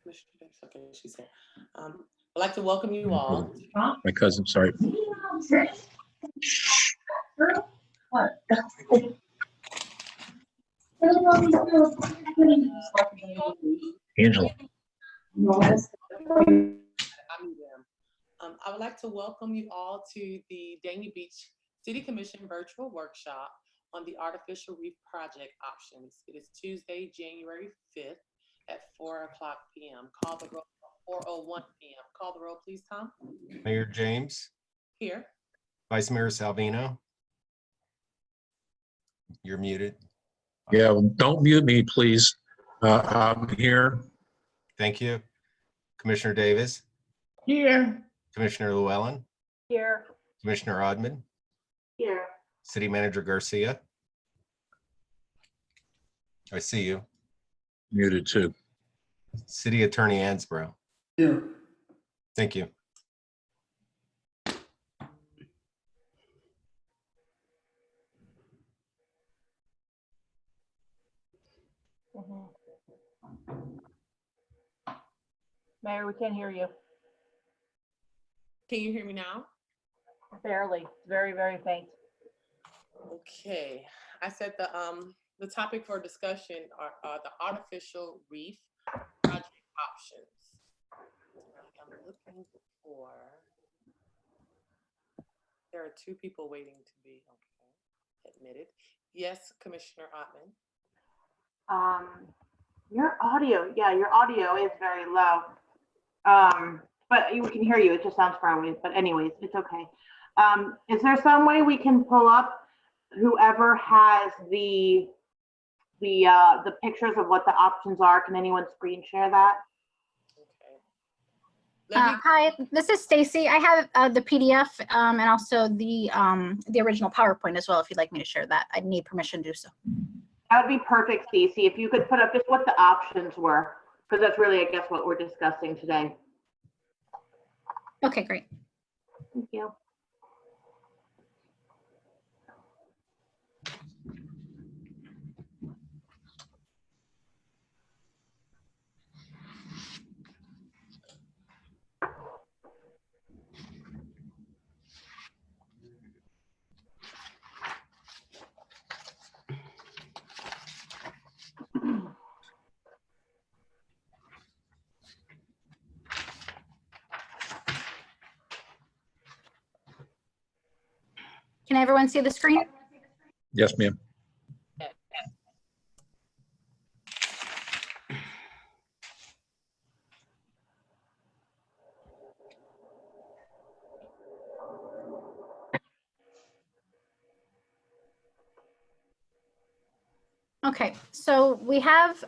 Commissioner Davis? Okay, she's here. I'd like to welcome you all. My cousin, sorry. Angela. I would like to welcome you all to the Dania Beach City Commission virtual workshop on the artificial reef project options. It is Tuesday, January 5th at 4:00 p.m. Call the roll. 4:01 p.m. Call the roll, please, Tom. Mayor James. Here. Vice Mayor Salvino. You're muted. Yeah, well, don't mute me, please. I'm here. Thank you. Commissioner Davis. Here. Commissioner Llewellyn. Here. Commissioner Odman. Here. City Manager Garcia. I see you. Muted too. City Attorney Ansbro. Here. Thank you. Mayor, we can't hear you. Can you hear me now? Barely. Very, very faint. Okay. I said the topic for discussion are the artificial reef project options. I'm looking for. There are two people waiting to be admitted. Yes, Commissioner Ottman. Your audio is very low. But we can hear you. It just sounds far away. But anyways, it's okay. Is there some way we can pull up whoever has the pictures of what the options are? Can anyone screen share that? Okay. Hi, this is Stacy. I have the PDF and also the original PowerPoint as well. If you'd like me to share that, I'd need permission to do so. That would be perfect, Stacy. If you could put up just what the options were, because that's really, I guess, what we're discussing today. Okay, great. Thank you. Can everyone see the screen? Yes, ma'am. Okay, so we have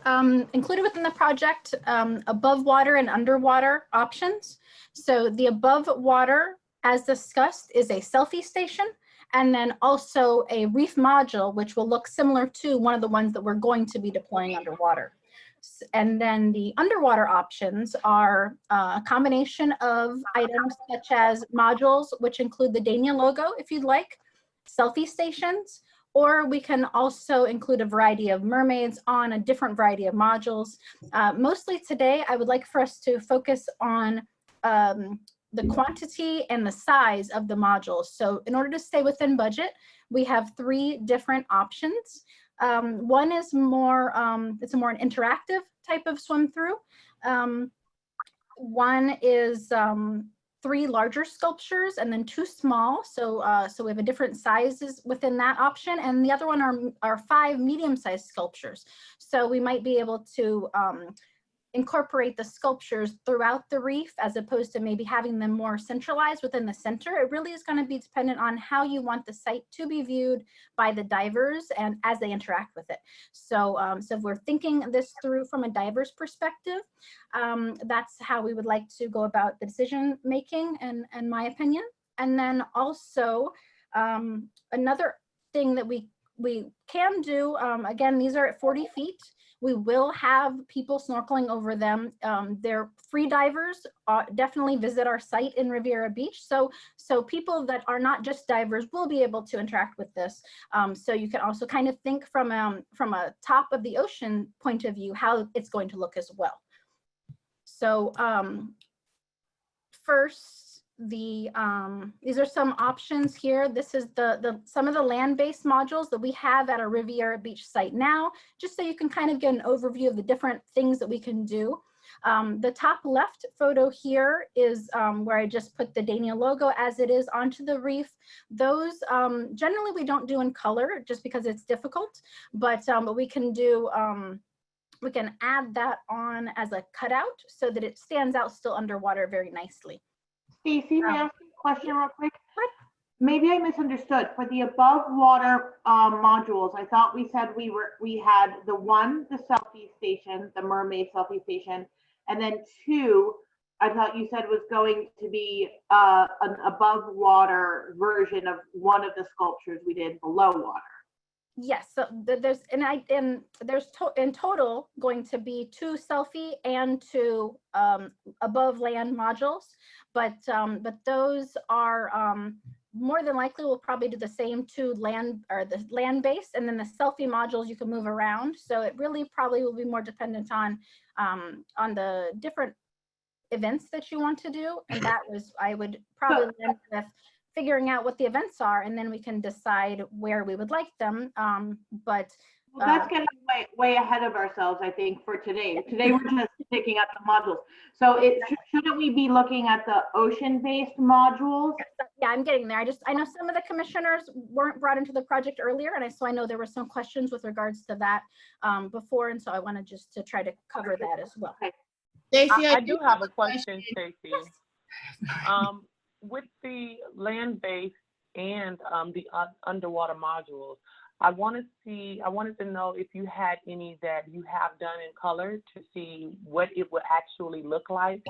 included within the project above water and underwater options. So the above water, as discussed, is a selfie station, and then also a reef module, which will look similar to one of the ones that we're going to be deploying underwater. And then the underwater options are a combination of items such as modules, which include the Dania logo, if you'd like, selfie stations, or we can also include a variety of mermaids on a different variety of modules. Mostly today, I would like for us to focus on the quantity and the size of the modules. So in order to stay within budget, we have 3 different options. One is more, it's a more an interactive type of swim through. One is 3 larger sculptures and then 2 small. So we have a different sizes within that option. And the other one are 5 medium-sized sculptures. So we might be able to incorporate the sculptures throughout the reef as opposed to maybe having them more centralized within the center. It really is going to be dependent on how you want the site to be viewed by the divers and as they interact with it. So, so if we're thinking this through from a diver's perspective, that's how we would like to go about the decision making, in my opinion. And then also another thing that we can do, again, these are at 40 feet. We will have people snorkeling over them. They're free divers, definitely visit our site in Riviera Beach. So people that are not just divers will be able to interact with this. So you can also kind of think from a top of the ocean point of view, how it's going to look as well. So first, these are some options here. This is some of the land-based modules that we have at our Riviera Beach site now, just so you can kind of get an overview of the different things that we can do. The top left photo here is where I just put the Dania logo as it is onto the reef. Those generally we don't do in color just because it's difficult, but we can do, we can add that on as a cutout so that it stands out still underwater very nicely. Stacy, may I ask you a question real quick? Maybe I misunderstood. For the above water modules, I thought we said we had the selfie station, the mermaid selfie station, and then 2, I thought you said was going to be an above water version of one of the sculptures we did below water. Yes, so there's in total going to be 2 selfie and 2 above land modules, but those are more than likely we'll probably do the same 2 land or the land base, and then the selfie modules you can move around. So it really probably will be more dependent on the different events that you want to do, and that was I would probably end with figuring out what the events are, and then we can decide where we would like them. But well, that's getting way ahead of ourselves, I think, for today. Today we're just picking up the modules. So shouldn't we be looking at the ocean-based modules? Yeah, I'm getting there. I know some of the commissioners weren't brought into the project earlier, and so I know there were some questions with regards to that before, and so I wanted just to try to cover that as well. Okay. Stacy, I do have a question, Stacy. Yes. With the land-based and the underwater modules, I wanted to know if you had any that you have done in color to see what it would actually look like,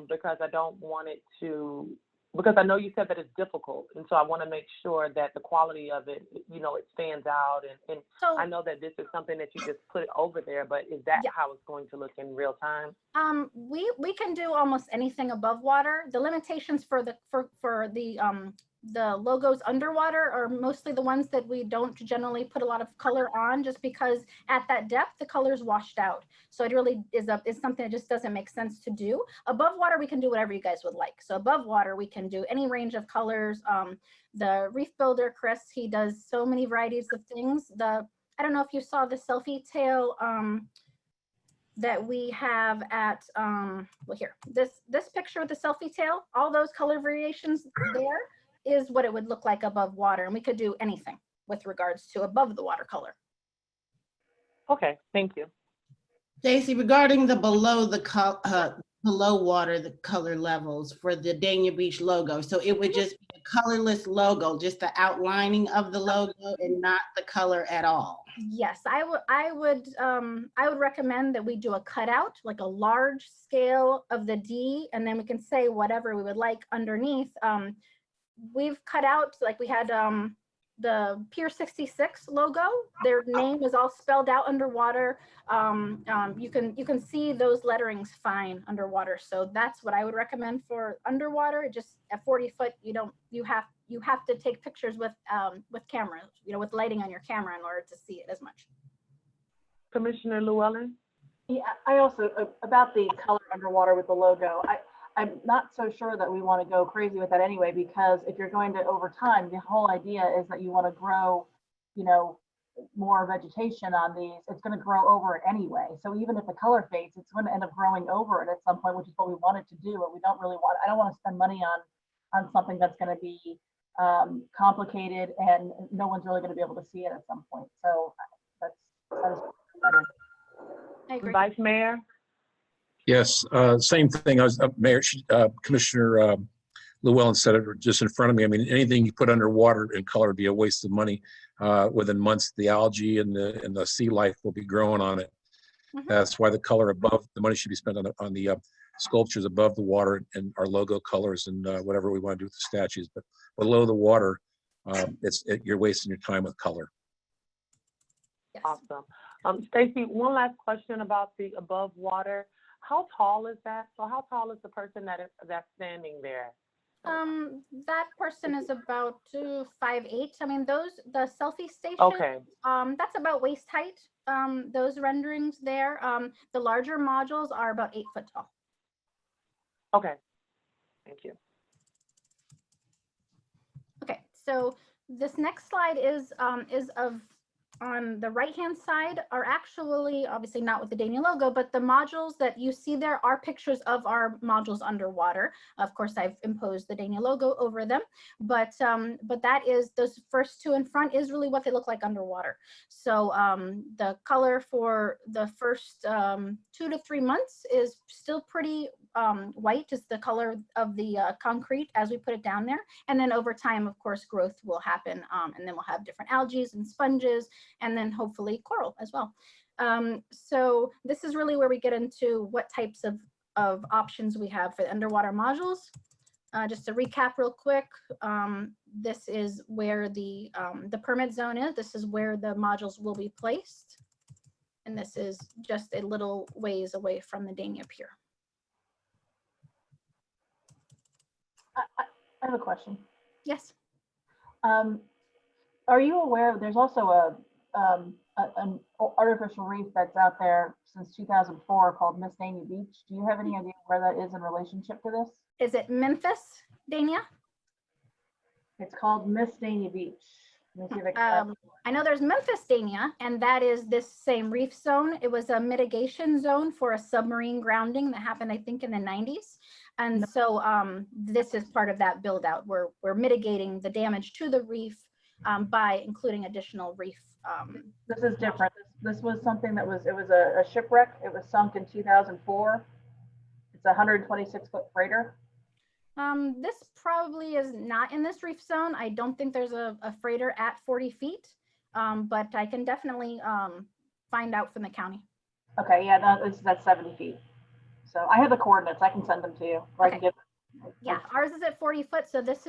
because I don't want it to, because I know you said that it's difficult, and so I want to make sure that the quality of it, you know, it stands out, and So, I know that this is something that you just put over there, but is that Yeah. how it's going to look in real time? we can do almost anything above water. The limitations for the logos underwater are mostly the ones that we don't generally put a lot of color on, just because at that depth the color's washed out. So it really is something that just doesn't make sense to do. Above water we can do whatever you guys would like. So above water we can do any range of colors. The reef builder Chris, he does so many varieties of things. I don't know if you saw the selfie tail that we have at well, here, this picture with the selfie tail, all those color variations there is what it would look like above water, and we could do anything with regards to above the water color. Okay, thank you. Stacy, regarding the below water, the color levels for the Dania Beach logo, so it would just be a colorless logo, just the outlining of the logo and not the color at all. Yes, I would recommend that we do a cutout, like a large scale of the D, and then we can say whatever we would like underneath. We've cut out, like we had the Pier 66 logo. Their name is all spelled out underwater. You can see those letterings fine underwater. So that's what I would recommend for underwater. Just at 40 foot, you have to take pictures with cameras, with lighting on your camera in order to see it as much. Commissioner Llewellyn? Yeah, I also, about the color underwater with the logo, I'm not so sure that we want to go crazy with that anyway, because if you're going to, over time, the whole idea is that you want to grow, more vegetation on these. It's going to grow over it anyway. So even if the color fades, it's going to end up growing over it at some point, which is what we wanted to do. But we don't really want, I don't want to spend money on something that's going to be complicated and no one's really going to be able to see it at some point. So that is I agree. Vice Mayor? Yes, same thing. I was Mayor, Commissioner Llewellyn said it just in front of me. I mean, anything you put underwater in color would be a waste of money. Within months, the algae and the sea life will be growing on it. Mhm. That's why the color above the money should be spent on the sculptures above the water and our logo colors and whatever we want to do with the statues. But below the water, you're wasting your time with color. Yes. Awesome. Stacy, one last question about the above water. How tall is that? So how tall is the person that's standing there? That person is about 5'8". I mean, the selfie station, Okay. that's about waist height. Those renderings there. The larger modules are about 8 foot tall. Okay, thank you. Okay, so this next slide is of, on the right-hand side are actually, obviously not with the Dania logo, but the modules that you see there are pictures of our modules underwater. Of course, I've imposed the Dania logo over them, but that is, those first two in front is really what they look like underwater. So the color for the first 2 to 3 months is still pretty white, is the color of the concrete as we put it down there. And then over time, of course, growth will happen, and then we'll have different algae and sponges, and then hopefully coral as well. So this is really where we get into what types of options we have for the underwater modules. Just to recap real quick, this is where the permit zone is. This is where the modules will be placed. And this is just a little ways away from the Dania Pier. I have a question. Yes. Are you aware there's also an artificial reef that's out there since 2004 called Miss Dania Beach? Do you have any idea where that is in relationship to this? Is it Memphis, Dania? It's called Miss Dania Beach. Let me see if I can. I know there's Memphis Dania, and that is this same reef zone. It was a mitigation zone for a submarine grounding that happened, I think, in the 90s. And so this is part of that build out. We're mitigating the damage to the reef by including additional reef. This is different. This was something that was, it was a shipwreck. It was sunk in 2004. It's a 126-foot freighter. This probably is not in this reef zone. I don't think there's a freighter at 40 feet, but I can definitely find out from the county. Okay, yeah, that's 70 feet. So I have the coordinates. I can send them to you. Or I can give. Yeah, ours is at 40 foot. So this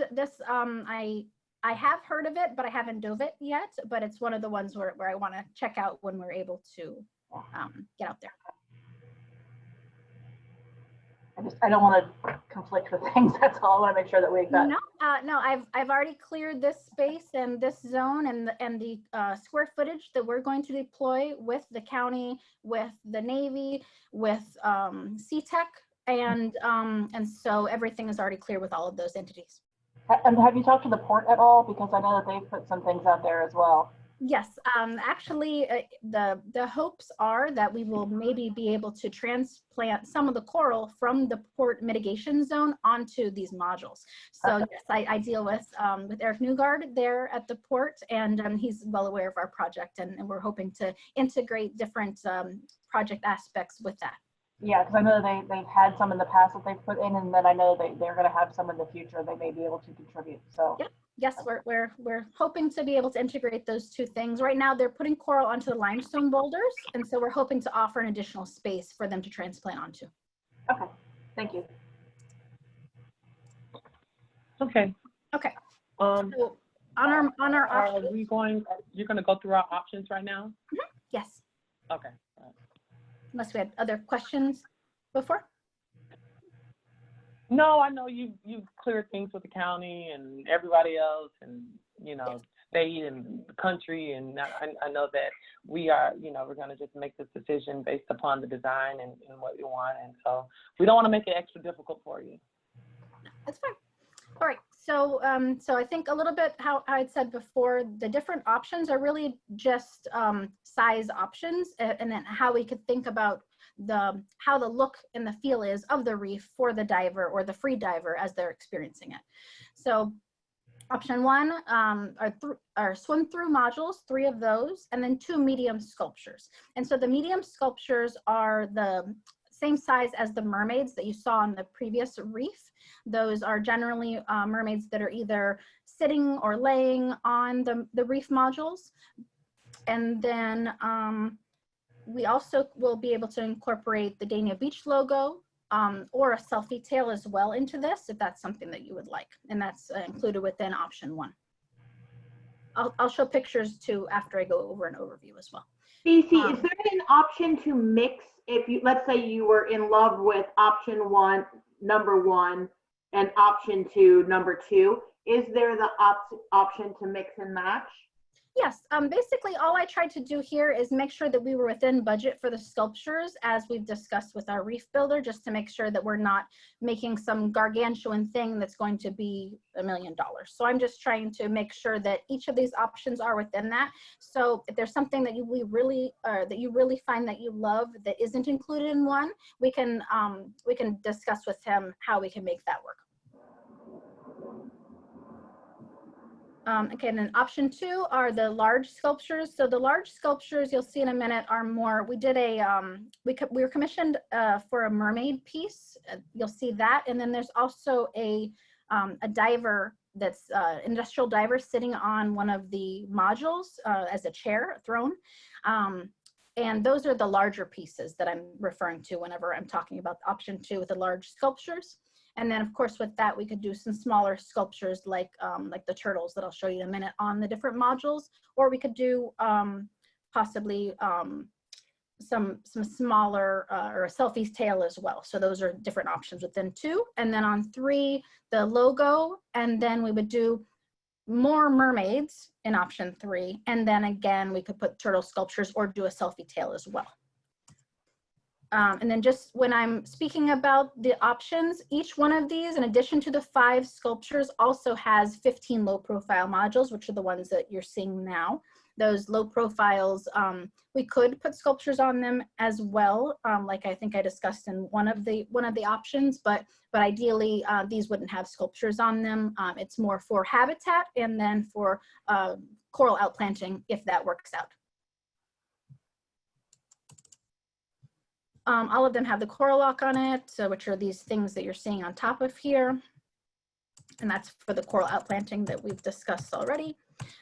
I have heard of it, but I haven't dove it yet. But it's one of the ones where I want to check out when we're able to get out there. I don't want to conflict with things. That's all. I want to make sure that we've got. No, I've already cleared this space and this zone and the square footage that we're going to deploy with the county, with the Navy, with CTEC, and so everything is already clear with all of those entities. And have you talked to the port at all? Because I know that they've put some things out there as well. Yes, actually, the hopes are that we will maybe be able to transplant some of the coral from the port mitigation zone onto these modules. So yes, I deal with Eric Newgard there at the port, and he's well aware of our project, and we're hoping to integrate different project aspects with that. Yeah, because I know they've had some in the past that they've put in, and then I know they're going to have some in the future they may be able to contribute. So. Yep. Yes, we're hoping to be able to integrate those two things. Right now, they're putting coral onto the limestone boulders, and so we're hoping to offer an additional space for them to transplant onto. Okay, thank you. Okay. Okay. So on our options, are we going? You're going to go through our options right now? Mm-hmm. Yes. Okay. Unless we had other questions before. No, I know you've cleared things with the county and everybody else, and state and the country, and I know that we are, we're going to just make this decision based upon the design and what we want, and so we don't want to make it extra difficult for you. That's fine. All right. So so I think a little bit how I'd said before, the different options are really just size options, and then how we could think about how the look and the feel is of the reef for the diver or the free diver as they're experiencing it. So option one are swim through modules, 3 of those, and then 2 medium sculptures. And so the medium sculptures are the same size as the mermaids that you saw on the previous reef. Those are generally mermaids that are either sitting or laying on the reef modules. And then we also will be able to incorporate the Dania Beach logo or a selfie tail as well into this, if that's something that you would like. And that's included within option 1. I'll show pictures too after I go over an overview as well. Stacey, is there an option to mix if you, let's say you were in love with option 1, number 1, and option 2, number 2? Is there the option to mix and match? Yes, basically all I tried to do here is make sure that we were within budget for the sculptures as we've discussed with our reef builder, just to make sure that we're not making some gargantuan thing that's going to be $1 million. So I'm just trying to make sure that each of these options are within that. So if there's something that you really find that you love that isn't included in one, we can discuss with him how we can make that work. Okay, and then option 2 are the large sculptures. So the large sculptures you'll see in a minute are more, we did a, we were commissioned for a mermaid piece. You'll see that. And then there's also a diver that's industrial diver sitting on one of the modules as a chair, a throne. And those are the larger pieces that I'm referring to whenever I'm talking about option 2 with the large sculptures. And then, of course, with that, we could do some smaller sculptures like the turtles that I'll show you in a minute on the different modules, or we could do possibly some smaller or a Selfie's tail as well. So those are different options within 2. And then on 3, the logo, and then we would do more mermaids in option 3. And then again, we could put turtle sculptures or do a Selfie tail as well. And then just when I'm speaking about the options, each one of these, in addition to the 5 sculptures, also has 15 low profile modules, which are the ones that you're seeing now. Those low profiles, we could put sculptures on them as well, like I think I discussed in one of the options, but ideally these wouldn't have sculptures on them. It's more for habitat and then for coral outplanting if that works out. All of them have the coral lock on it, which are these things that you're seeing on top of here. And that's for the coral outplanting that we've discussed already.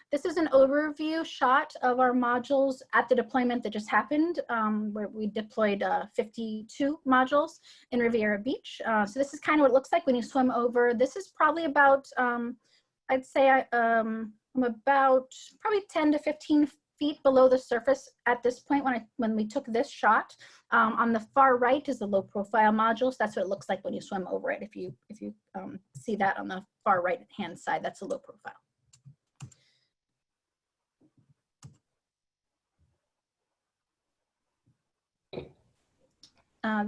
This is an overview shot of our modules at the deployment that just happened, where we deployed 52 modules in Riviera Beach. So this is kind of what it looks like when you swim over. This is probably about, I'd say I'm about probably 10 to 15 feet below the surface at this point when we took this shot. On the far right is the low profile module. So that's what it looks like when you swim over it. If you see that on the far right hand side, that's a low profile.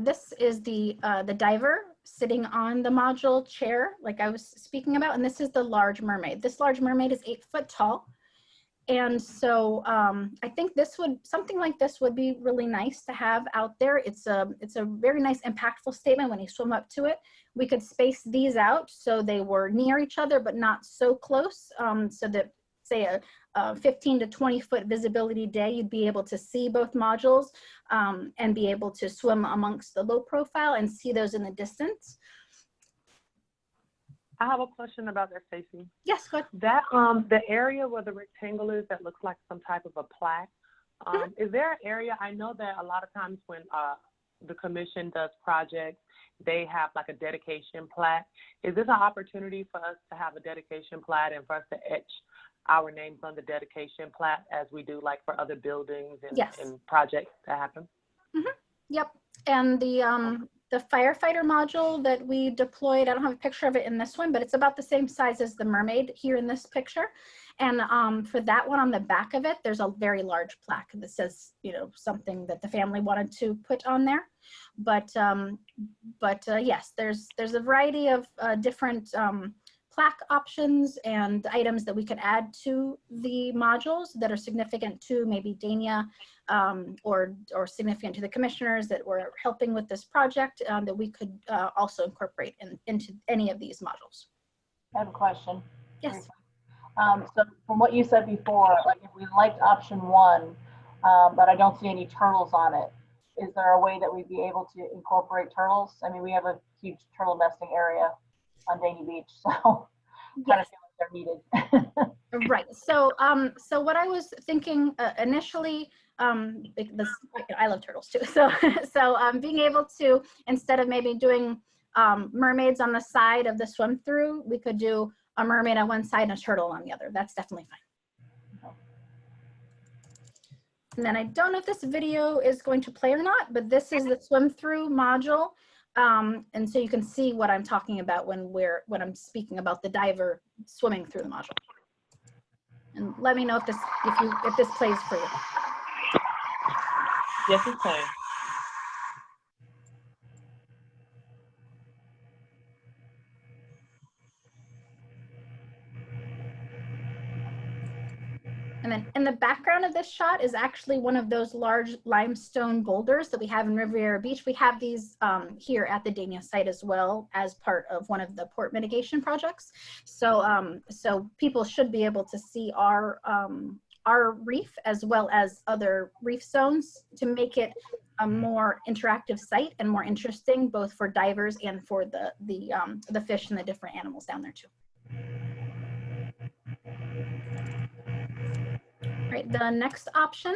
This is the diver sitting on the module chair, like I was speaking about, and this is the large mermaid. This large mermaid is 8 foot tall. And so I think something like this would be really nice to have out there. It's a very nice impactful statement when you swim up to it. We could space these out so they were near each other, but not so close, so that say a 15 to 20 foot visibility day, you'd be able to see both modules and be able to swim amongst the low profile and see those in the distance. I have a question about that, Stacey. Yes, go ahead. That the area where the rectangle is that looks like some type of a plaque. Is there an area? I know that a lot of times when the commission does projects, they have like a dedication plaque. Is this an opportunity for us to have a dedication plaque and for us to etch our names on the dedication plaque as we do like for other buildings and, yes, and projects that happen? Yep. And the firefighter module that we deployed, I don't have a picture of it in this one, but it's about the same size as the mermaid here in this picture. And for that one on the back of it, there's a very large plaque that says, you know, something that the family wanted to put on there. But yes, there's a variety of different plaque options and items that we could add to the modules that are significant to maybe Dania or significant to the commissioners that were helping with this project that we could also incorporate into any of these modules. I have a question. Yes. So from what you said before, like if we liked option 1, but I don't see any turtles on it, is there a way that we'd be able to incorporate turtles? I mean, we have a huge turtle nesting area on Dania Beach, so kind of feel like they're needed. Right. So so what I was thinking initially, I love turtles too. So being able to, instead of maybe doing mermaids on the side of the swim through, we could do a mermaid on one side and a turtle on the other. That's definitely fine. And then I don't know if this video is going to play or not, but this is the swim through module. And so you can see what I'm talking about when I'm speaking about the diver swimming through the module. And let me know if this plays for you. Yes, it's playing. And then in the background of this shot is actually one of those large limestone boulders that we have in Riviera Beach. We have these here at the Dania site as well as part of one of the port mitigation projects. So, so people should be able to see our reef as well as other reef zones to make it a more interactive site and more interesting, both for divers and for the fish and the different animals down there too. All right, the next option.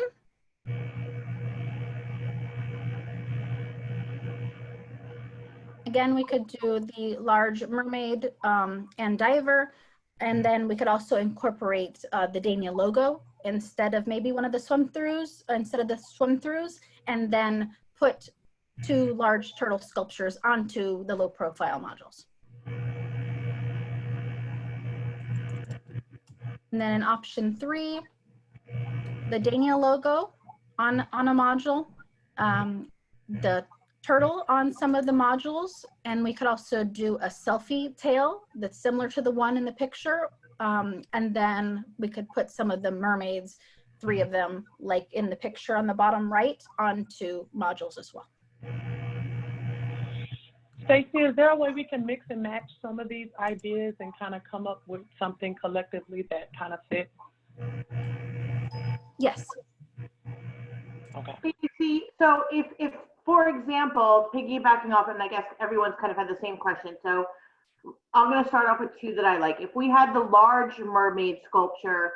Again, we could do the large mermaid and diver, and then we could also incorporate the Dania logo instead of maybe one of the swim-throughs, and then put 2 large turtle sculptures onto the low-profile modules. And then in option 3, the Dania logo on a module, the turtle on some of the modules, and we could also do a selfie tail that's similar to the one in the picture, and then we could put some of the mermaids, 3 of them, like in the picture on the bottom right, onto modules as well. Stacey, is there a way we can mix and match some of these ideas and kind of come up with something collectively that kind of fits? Yes. Okay. See, so if for example, piggybacking off, and I guess everyone's kind of had the same question. So I'm going to start off with 2 that I like. If we had the large mermaid sculpture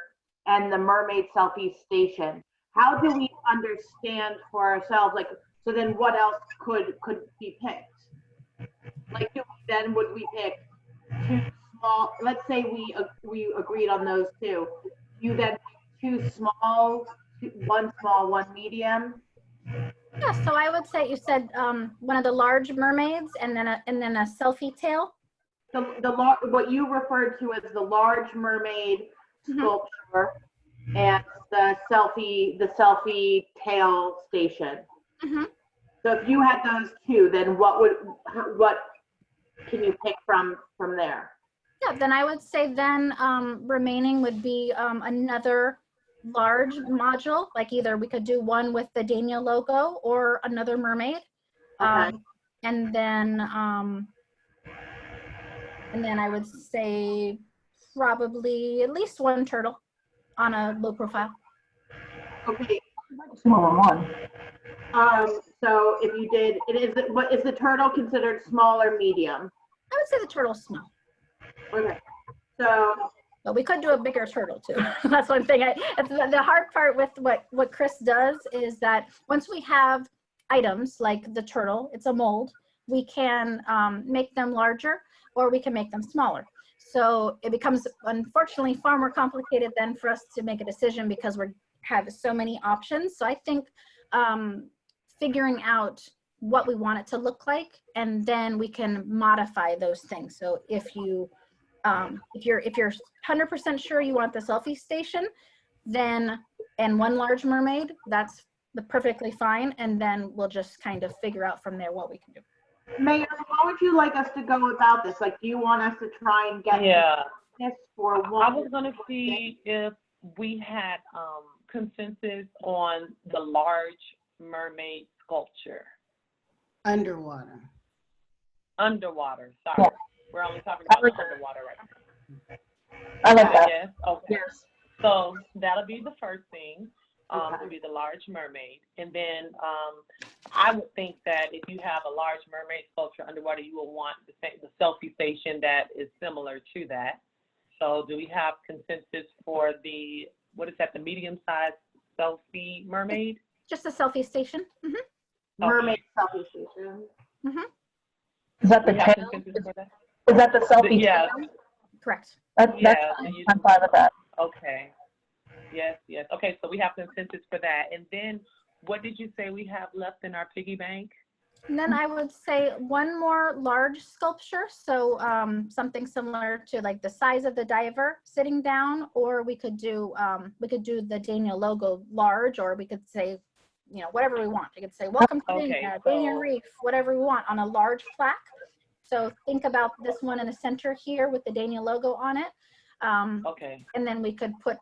and the mermaid selfie station, how do we understand for ourselves, like, so then what else could be picked? Like, then would we pick 2 small, let's say we agreed on those 2. You then pick 2 small, 1 small, 1 medium? Yeah, so I would say you said one of the large mermaids and then a selfie tail. What you referred to as the large mermaid sculpture and the selfie tail station. So if you had those 2, then what can you pick from there? Yeah, then I would say then remaining would be another large module, like either we could do one with the Dania logo or another mermaid. Okay. And then I would say probably at least 1 turtle on a low profile. Okay. Smaller one. So if you did, what is the turtle considered small or medium? I would say the turtle's small. Okay. So. But we could do a bigger turtle too. That's one thing. The hard part with what Chris does is that once we have items like the turtle, it's a mold, we can make them larger or we can make them smaller. So it becomes, unfortunately, far more complicated than for us to make a decision because we have so many options. So I think figuring out what we want it to look like, and then we can modify those things. So if you're 100% sure you want the selfie station, then and 1 large mermaid, that's perfectly fine. And then we'll just kind of figure out from there what we can do. Mayor, how would you like us to go about this? Like, do you want us to try and get this for one? I was going to see if we had consensus on the large mermaid sculpture. Underwater. Sorry. Yeah. We're only talking about the underwater right now. I like that. Yes. Okay. Yes. So that'll be the first thing. To be the large mermaid, and then I would think that if you have a large mermaid sculpture underwater, you will want the selfie station that is similar to that. So do we have consensus for the the medium-sized selfie mermaid? Just a selfie station. Mermaid selfie station. Is that the tail? Is that the selfie tail? Correct. That's I'm fine with that. Okay. Yes. Okay, so we have consensus for that. And then what did you say we have left in our piggy bank? And then I would say one more large sculpture. So something similar to like the size of the diver sitting down, or we could do the Dania logo large, or we could say, you know, whatever we want. We could say, welcome to Okay, Dania, so- Dania Reef, whatever we want on a large plaque. So think about this one in the center here with the Dania logo on it. Okay. And then we could put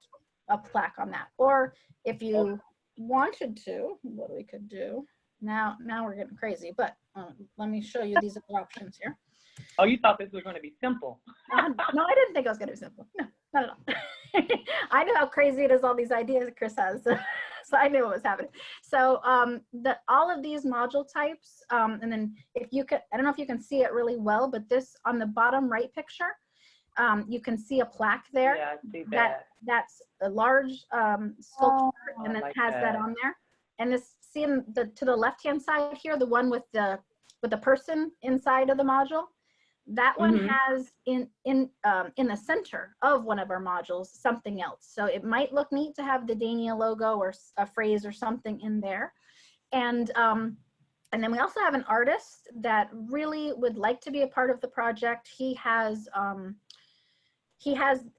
a plaque on that. Or if you wanted to, what we could do, now we're getting crazy, but let me show you these other options here. Oh, you thought this was going to be simple. No, I didn't think it was going to be simple. No, not at all. I know how crazy it is, all these ideas Chris has. So I knew what was happening. So all of these module types, and then if you could, I don't know if you can see it really well, but this on the bottom right picture, you can see a plaque there. Yeah, I see that. That's a large sculpture, and then like it has that that. on there. And this, see to the left-hand side here, the one with the person inside of the module, that one Mhm. has in the center of one of our modules something else. So it might look neat to have the Dania logo or a phrase or something in there. And then we also have an artist that really would like to be a part of the project. He has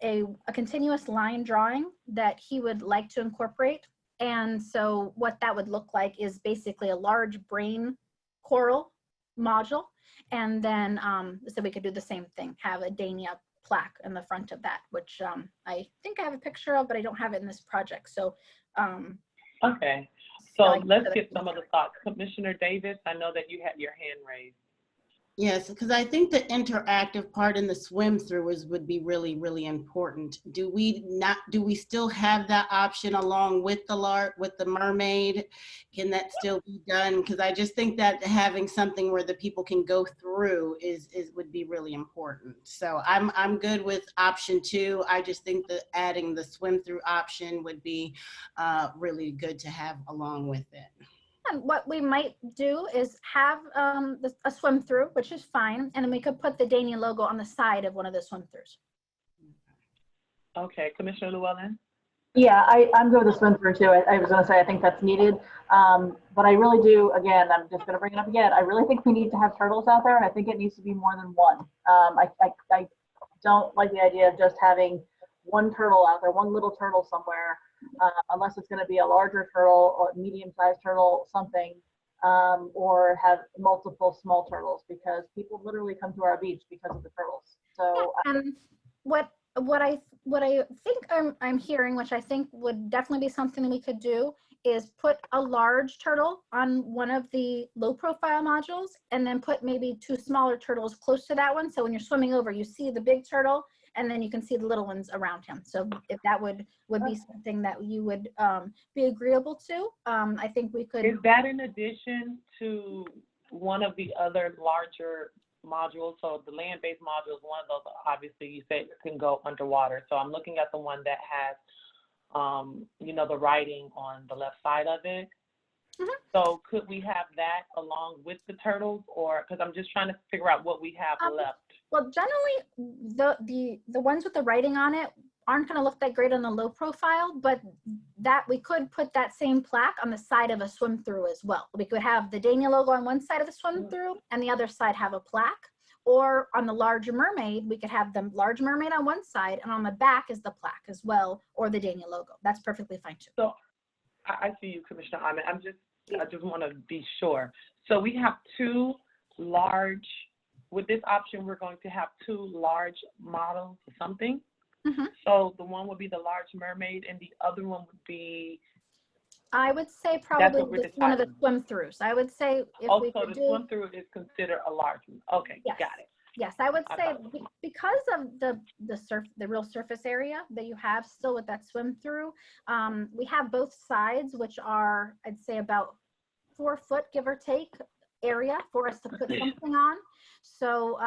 a continuous line drawing that he would like to incorporate. And so what that would look like is basically a large brain coral module. And then, so we could do the same thing, have a Dania plaque in the front of that, which I think I have a picture of, but I don't have it in this project. So, Okay. So let's get some of the thoughts. Commissioner Davis, I know that you had your hand raised. Yes, because I think the interactive part in the swim through would be really, really important. Do we still have that option along with the mermaid? Can that still be done? Because I just think that having something where the people can go through would be really important. So I'm good with option 2. I just think that adding the swim through option would be really good to have along with it. And what we might do is have a swim through, which is fine. And then we could put the Dania logo on the side of one of the swim throughs. Okay, Commissioner Llewellyn? Yeah, I'm good with the swim through too. I was going to say, I think that's needed. But I really do, again, I'm just going to bring it up again. I really think we need to have turtles out there, and I think it needs to be more than one. I don't like the idea of just having one turtle out there, one little turtle somewhere, unless it's going to be a larger turtle or medium-sized turtle, something, or have multiple small turtles, because people literally come to our beach because of the turtles. So what I think I'm hearing, which I think would definitely be something that we could do, is put a large turtle on one of the low profile modules and then put maybe 2 smaller turtles close to that one. So when you're swimming over, you see the big turtle and then you can see the little ones around him. So if that would be something that you would be agreeable to, I think we could. Is that in addition to one of the other larger modules? So the land-based module is one of those, obviously you said can go underwater. So I'm looking at the one that has, the writing on the left side of it. Mm-hmm. So could we have that along with the turtles, or, because I'm just trying to figure out what we have left. Well, generally the ones with the writing on it aren't going to look that great on the low profile, but that we could put that same plaque on the side of a swim through as well. We could have the Dania logo on one side of the swim through and the other side have a plaque. Or on the large mermaid, we could have the large mermaid on one side and on the back is the plaque as well, or the Dania logo. That's perfectly fine too. So I see you, Commissioner Ahmed. I just want to be sure. So we have 2 large, with this option, we're going to have 2 large models or something. Mm-hmm. So the one would be the large mermaid and the other one would be. I would say probably one of the deciding. swim throughs. I would say if we Also, could the do. swim through is considered a large one. Okay, Yes. got it. Yes, I would I say thought so. because of the real surface area that you have still with that swim through, we have both sides, which are, I'd say, about 4 foot, give or take, area for us to put something on. So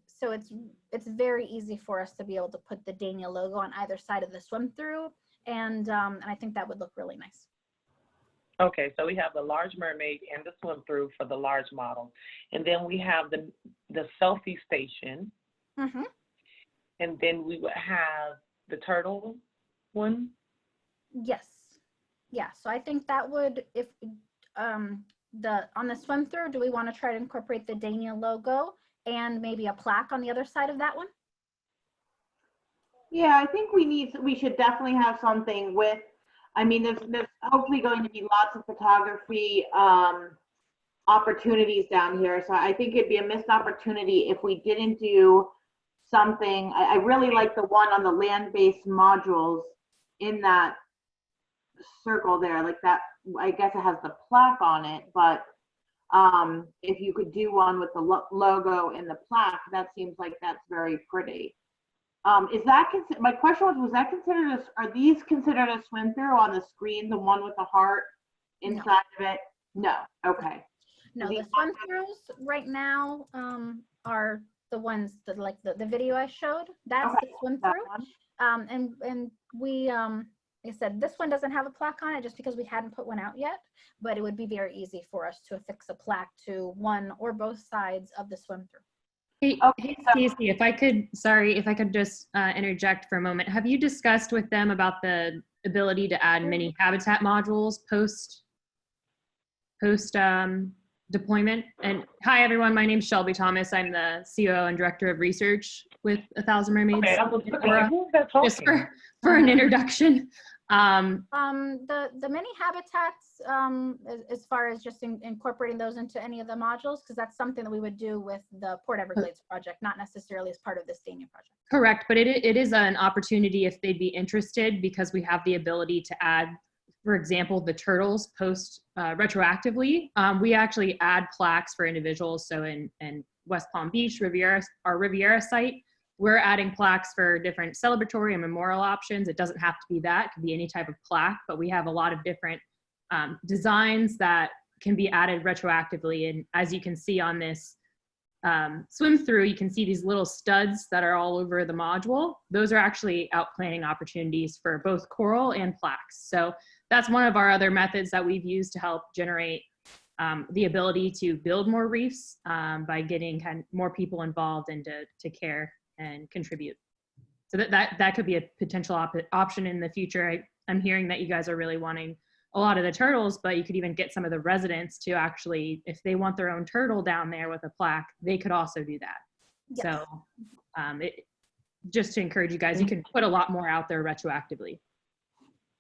so it's very easy for us to be able to put the Dania logo on either side of the swim through, and I think that would look really nice. Okay, so we have the large mermaid and the swim through for the large model. And then we have the selfie station. Mm-hmm. And then we would have the turtle one. Yes. Yeah. So I think that would, if on the swim through, do we want to try to incorporate the Dania logo and maybe a plaque on the other side of that one? Yeah, I think we should definitely have something with, I mean, there's hopefully going to be lots of photography opportunities down here. So I think it'd be a missed opportunity if we didn't do something. I really like the one on the land-based modules in that circle there, like that. I guess it has the plaque on it, but if you could do one with the logo and the plaque, that seems like that's very pretty. Is that my question was that considered are these considered a swim through on the screen, the one with the heart inside of it? No. Okay. No, the swim throughs right now are the ones that, like the video I showed, that's Okay, the swim through. And we, like I said, this one doesn't have a plaque on it just because we hadn't put one out yet, but it would be very easy for us to affix a plaque to one or both sides of the swim through. Hey, Okay, hey, Stacey, if I could just interject for a moment. Have you discussed with them about the ability to add mini habitat modules post deployment? And hi, everyone. My name's Shelby Thomas. I'm the COO and Director of Research with 1,000 Mermaids. Okay, I was looking at who's that talking? Just for an introduction. The mini habitats, as far as just incorporating those into any of the modules, because that's something that we would do with the Port Everglades project, not necessarily as part of this Dania project. Correct, but it is an opportunity if they'd be interested, because we have the ability to add, for example, the turtles post retroactively. We actually add plaques for individuals. So in West Palm Beach, our Riviera site, we're adding plaques for different celebratory and memorial options. It doesn't have to be that, it could be any type of plaque, but we have a lot of different designs that can be added retroactively. And as you can see on this swim through, you can see these little studs that are all over the module. Those are actually outplanting opportunities for both coral and plaques. So that's one of our other methods that we've used to help generate the ability to build more reefs by getting more people involved and to care and contribute. So that could be a potential option in the future. I'm hearing that you guys are really wanting a lot of the turtles, but you could even get some of the residents to actually, if they want their own turtle down there with a plaque, they could also do that. Yes. So just to encourage you guys, you can put a lot more out there retroactively.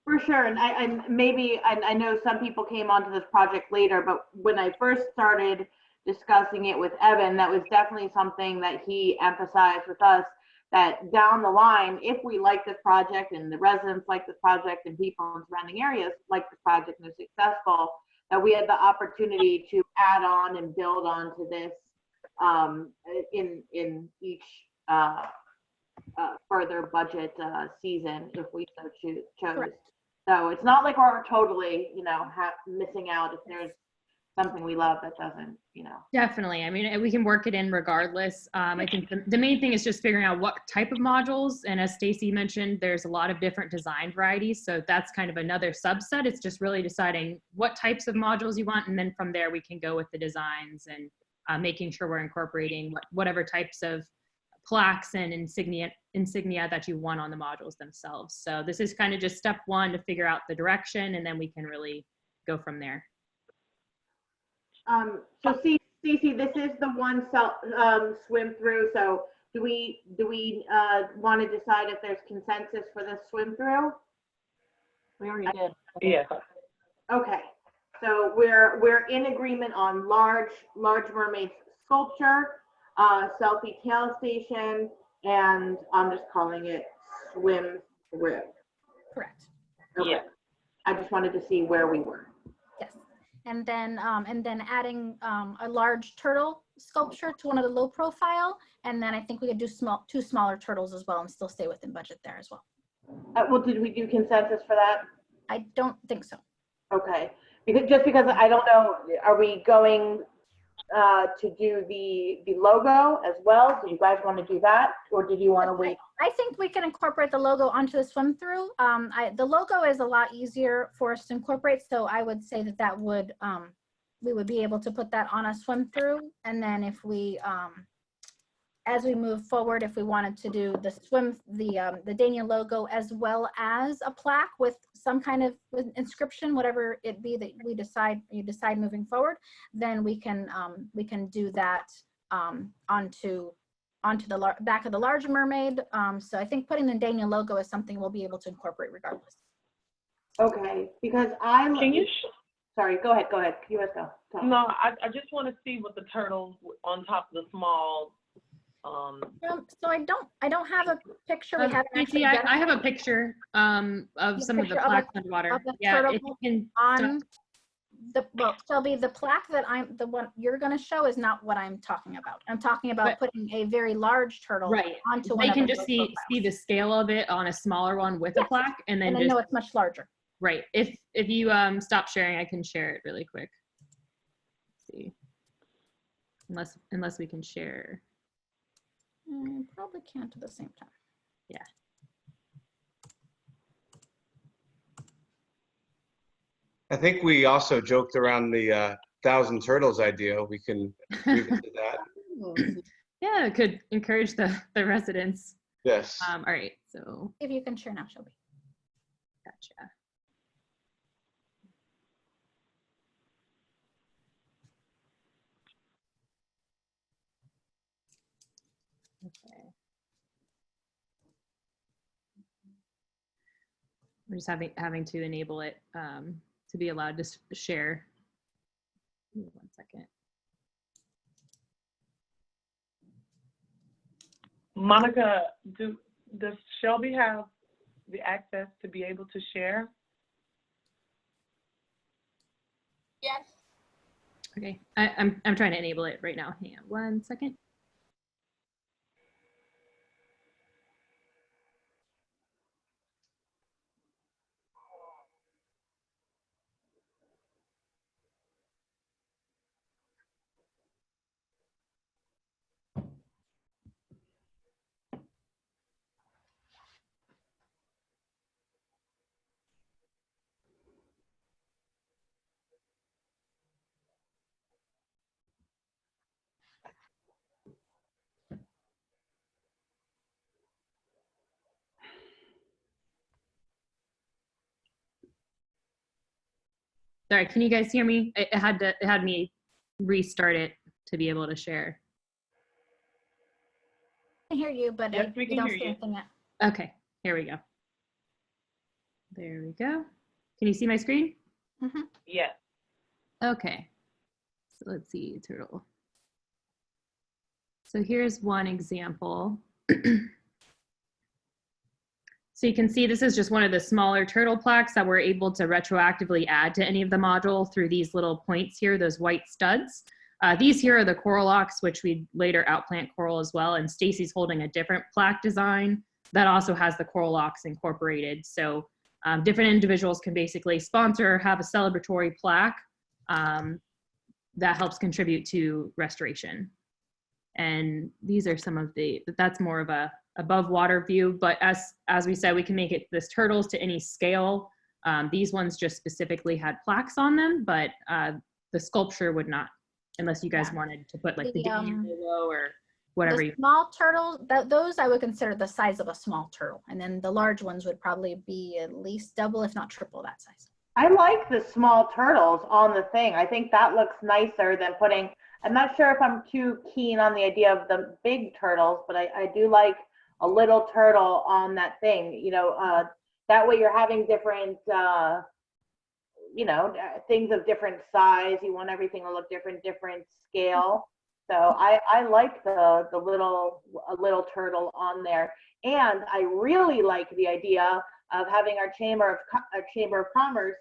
For sure, and I know some people came onto this project later, but when I first started discussing it with Evan, that was definitely something that he emphasized with us, that down the line, if we like this project and the residents like this project and people in surrounding areas like this project and is successful, that we had the opportunity to add on and build onto this in each further budget season if we so chose. Correct. So it's not like we're totally, missing out if there's something we love that doesn't, Definitely. I mean, we can work it in regardless. I think the main thing is just figuring out what type of modules. And as Stacey mentioned, there's a lot of different design varieties. So that's kind of another subset. It's just really deciding what types of modules you want. And then from there, we can go with the designs and making sure we're incorporating whatever types of plaques and insignia that you want on the modules themselves. So this is kind of just step one to figure out the direction, and then we can really go from there. So Stacey, this is the one swim through. So do we want to decide if there's consensus for this swim through? We already did. Yeah. Okay. So we're in agreement on large mermaid sculpture, selfie tail station, and I'm just calling it swim through. Correct. Okay. Yeah. I just wanted to see where we were. Yes. And then adding a large turtle sculpture to one of the low profile. And then I think we could do two smaller turtles as well and still stay within budget there as well. Well, did we do consensus for that? I don't think so. Okay. Because I don't know, are we going to do the logo as well? Do you guys want to do that, or did you want to wait? I think we can incorporate the logo onto the swim through. The logo is a lot easier for us to incorporate, so I would say that would we would be able to put that on a swim through, and then if we as we move forward, if we wanted to do the Dania logo as well as a plaque with some kind of inscription, whatever it be that you decide moving forward, then we can do that onto the back of the Large Mermaid. So I think putting the Dania logo is something we'll be able to incorporate regardless. Okay, because Can you? sorry, go ahead. You guys go. Talk. No, I just want to see what the turtles on top of the small. So I don't have a picture. We haven't Stacey, actually. I have a picture of some of the plaques underwater. Yeah, if you can on Shelby, the plaque that the one you're going to show is not what I'm talking about. I'm talking about putting a very large turtle onto one. They can of just see the scale of it on a smaller one with a plaque, and then know it's much larger. Right. If you stop sharing, I can share it really quick. Let's see. Unless we can share. Probably can't at the same time. Yeah. I think we also joked around the 1,000 turtles idea. We can revisit that. Yeah, it could encourage the residents. Yes. All right. So if you can share now, Shelby. Gotcha. Okay. We're just having to enable it to be allowed to share. 1 second. Monica, does Shelby have the access to be able to share? Yes. Okay, I'm trying to enable it right now. Hang on 1 second. Sorry, can you guys hear me? It had me restart it to be able to share. I can hear you, but yes, we can hear you. Anything yet. Okay, here we go. There we go. Can you see my screen? Mm-hmm. Yes. Okay, so let's see, turtle. So here's one example. So you can see this is just one of the smaller turtle plaques that we're able to retroactively add to any of the module through these little points here, those white studs. These here are the coral locks, which we later outplant coral as well. And Stacy's holding a different plaque design that also has the coral locks incorporated. So different individuals can basically sponsor or have a celebratory plaque that helps contribute to restoration. And these are some of that's more of a above water view, but as we said, we can make it this turtles to any scale. These ones just specifically had plaques on them, but the sculpture would not, unless you guys wanted to put like the logo or whatever. The small turtles, those I would consider the size of a small turtle, and then the large ones would probably be at least double, if not triple that size. I like the small turtles on the thing. I think that looks nicer than putting, I'm not sure if I'm too keen on the idea of the big turtles, but I do like a little turtle on that thing, you know, that way you're having different, you know, things of different size. You want everything to look different scale. So I like the little turtle on there. And I really like the idea of having our Chamber of Commerce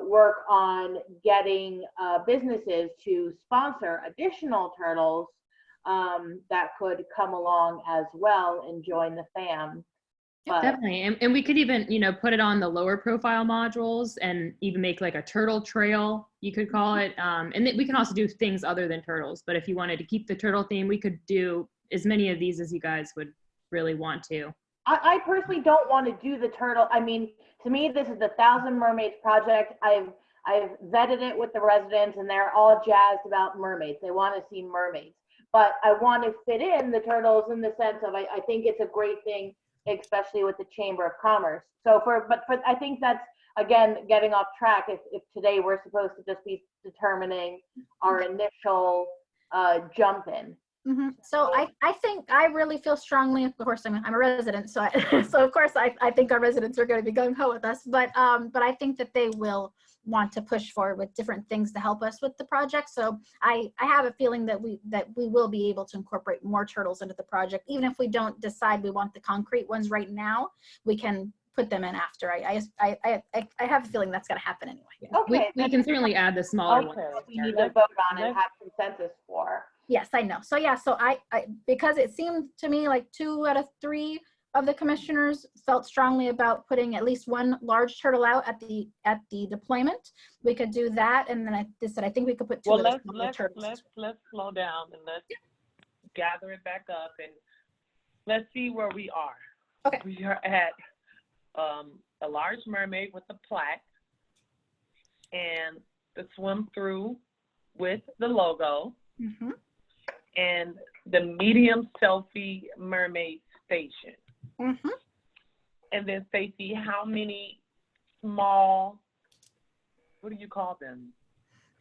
work on getting businesses to sponsor additional turtles that could come along as well and join the fam. But definitely, and we could even, you know, put it on the lower profile modules and even make like a turtle trail, you could call it. And we can also do things other than turtles, but if you wanted to keep the turtle theme, we could do as many of these as you guys would really want to. I personally don't want to do the turtle. I mean, to me, this is the 1,000 Mermaids project. I've vetted it with the residents and they're all jazzed about mermaids. They want to see mermaids. but I want to fit in the turtles in the sense of, I think it's a great thing, especially with the Chamber of Commerce. So but I think that's, again, getting off track. If today we're supposed to just be determining our initial jump in. So I think I really feel strongly, of course, I'm a resident, so so of course I think our residents are going to be gung ho with us, but I think that they will want to push forward with different things to help us with the project. So I have a feeling that we will be able to incorporate more turtles into the project, even if we don't decide we want the concrete ones right now. We can put them in after. I have a feeling that's going to happen anyway. Okay, We can certainly add the smaller ones. we need to vote on and have consensus for. Yes, I know. So yeah, so I because it seemed to me like 2 out of 3 of the commissioners felt strongly about putting at least one large turtle out at the deployment. We could do that, and then I think we could put 2 of the smaller turtles. Let's slow down and let's gather it back up and let's see where we are. Okay. We are at a large mermaid with a plaque and the swim through with the logo. And the medium selfie mermaid station. And then Stacey, how many small, what do you call them?